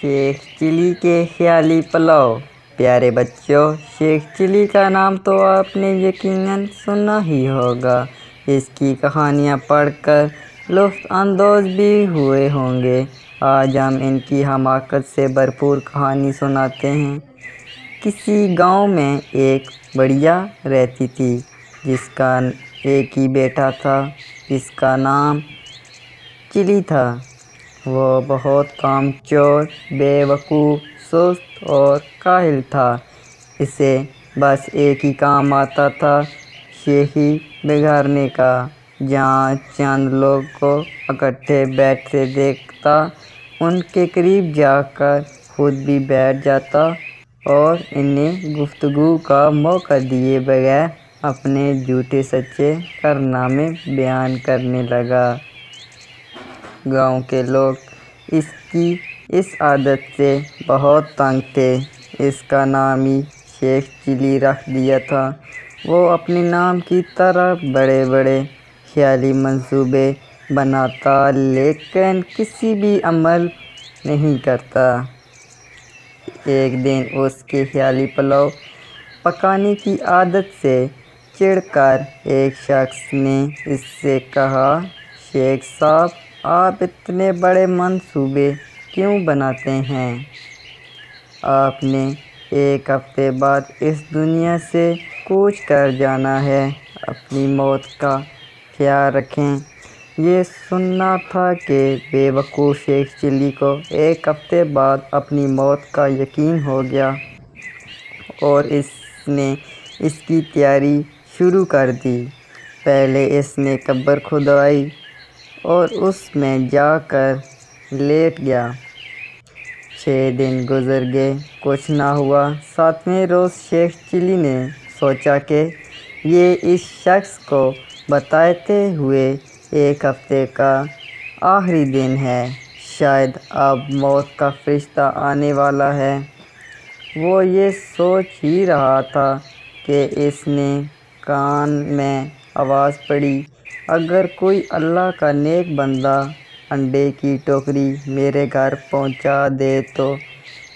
شیخ چلی کے خیالی پلاؤ۔ پیارے بچوں، شیخ چلی کا نام تو آپ نے یقیناً سنا ہی ہوگا۔ اس کی کہانیاں پڑھ کر لطف اندوز بھی ہوئے ہوں گے۔ آج ہم ان کی حماقت سے بھرپور کہانی سناتے ہیں۔ کسی گاؤں میں ایک بڑھیا رہتی تھی جس کا ایک ہی بیٹا تھا جس کا نام چلی تھا۔ وہ بہت کام چور، بے وقوف، سست اور کاہل تھا۔ اسے بس ایک ہی کام آتا تھا، شیخی بگاڑنے کا۔ جہاں چند لوگ کو اکٹھے بیٹھتے دیکھتا، ان کے قریب جا کر خود بھی بیٹھ جاتا اور انہیں گفتگو کا موقع دیے بغیر اپنے جھوٹے سچے کارنامے بیان کرنے لگا۔ گاؤں کے لوگ اس کی اس عادت سے بہت تنگ تھے۔ اس کا نام ہی شیخ چلی رکھ دیا تھا۔ وہ اپنے نام کی طرح بڑے بڑے خیالی منصوبے بناتا لیکن کسی بھی عمل نہیں کرتا۔ ایک دن اس کے خیالی پلاؤ پکانے کی عادت سے چڑھ کر ایک شخص نے اس سے کہا، "شیخ صاحب، آپ اتنے بڑے منصوبے کیوں بناتے ہیں؟ آپ نے ایک ہفتے بعد اس دنیا سے کوچ کر جانا ہے۔ اپنی موت کا خیال رکھیں۔" یہ سنا تھا کہ بے وقوف شیخ چلی کو ایک ہفتے بعد اپنی موت کا یقین ہو گیا اور اس نے اس کی تیاری شروع کر دی۔ پہلے اس نے قبر کھدوائی اور اس میں جا کر لیٹ گیا۔ 6 دن گزر گئے، کچھ نہ ہوا۔ 7ویں روز شیخ چلی نے سوچا کہ یہ اس شخص کو بتاتے ہوئے ایک ہفتے کا آخری دن ہے، شاید اب موت کا فرشتہ آنے والا ہے۔ وہ یہ سوچ ہی رہا تھا کہ اس نے کان میں آواز پڑی، "اگر کوئی اللہ کا نیک بندہ انڈے کی ٹوکری میرے گھر پہنچا دے تو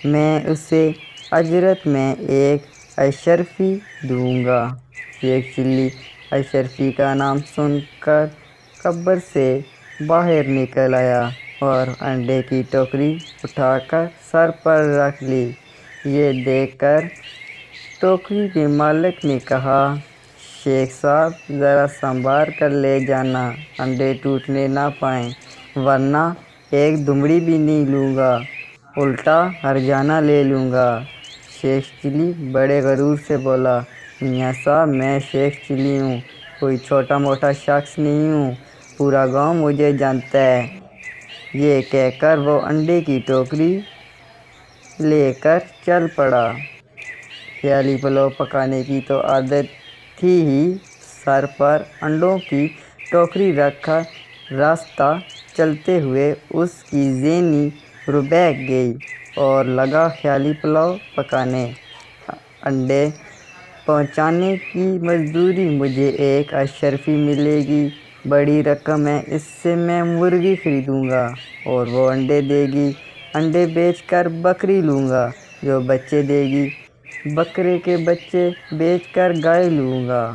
میں اسے اجرت میں ایک اشرفی دوں گا۔" شیخ چلی اشرفی کا نام سن کر قبر سے باہر نکل آیا اور انڈے کی ٹوکری اٹھا کر سر پر رکھ لی۔ یہ دیکھ کر ٹوکری کے مالک نے کہا، "شیخ صاحب، ذرا سنبھال کر لے جانا، انڈے ٹوٹنے نہ پائیں، ورنہ ایک دمڑی بھی نہیں لوں گا، الٹا ہرجانہ لے لوں گا۔" شیخ چلی بڑے غرور سے بولا، "میاں صاحب، میں شیخ چلی ہوں، کوئی چھوٹا موٹا شخص نہیں ہوں، پورا گاؤں مجھے جانتا ہے۔" یہ کہہ کر وہ انڈے کی ٹوکری لے کر چل پڑا۔ خیالی پلاؤ پکانے کی تو عادت تھی ہی، سر پر انڈوں کی ٹوکری رکھ کر راستہ چلتے ہوئے اس کی ذہنی روح بہک گئی اور لگا خیالی پلاؤ پکانے۔ "انڈے پہنچانے کی مزدوری مجھے ایک اشرفی ملے گی، بڑی رقم ہے، اس سے میں مرغی خریدوں گا اور وہ انڈے دے گی۔ انڈے بیچ کر بکری لوں گا جو بچے دے گی، بکرے کے بچے بیچ کر گائے لوں گا،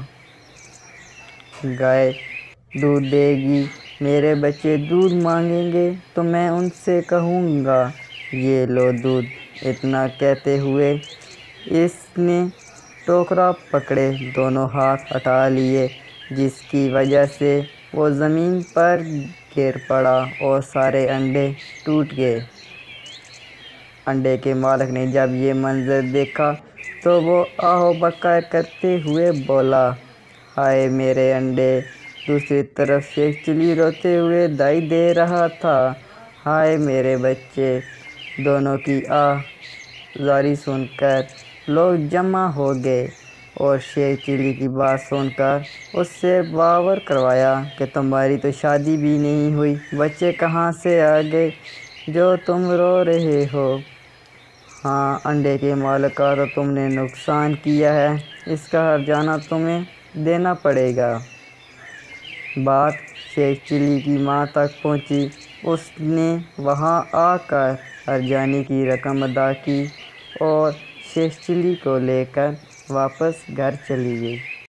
گائے دودھ دے گی، میرے بچے دودھ مانگیں گے تو میں ان سے کہوں گا، 'یہ لو دودھ'۔" اتنا کہتے ہوئے اس نے ٹوکرا پکڑے دونوں ہاتھ ہٹا لیے، جس کی وجہ سے وہ زمین پر گر پڑا اور سارے انڈے ٹوٹ گئے۔ انڈے کے مالک نے جب یہ منظر دیکھا تو وہ آہ و بکا کرتے ہوئے بولا، "ہائے میرے انڈے!" دوسری طرف شیخ چلی روتے ہوئے دہائی دے رہا تھا، "ہائے میرے بچے!" دونوں کی آہ زاری سن کر لوگ جمع ہو گئے اور شیخ چلی کی بات سن کر اس سے باور کروایا کہ تمہاری تو شادی بھی نہیں ہوئی، بچے کہاں سے آ گئے جو تم رو رہے ہو؟ ہاں، انڈے کے مالک کا تو تم نے نقصان کیا ہے، اس کا ہرجانہ تمہیں دینا پڑے گا۔ بات شیخ چلی کی ماں تک پہنچی، اس نے وہاں آ کر ہرجانے کی رقم ادا کی اور شیخ چلی کو لے کر واپس گھر چلی گئی۔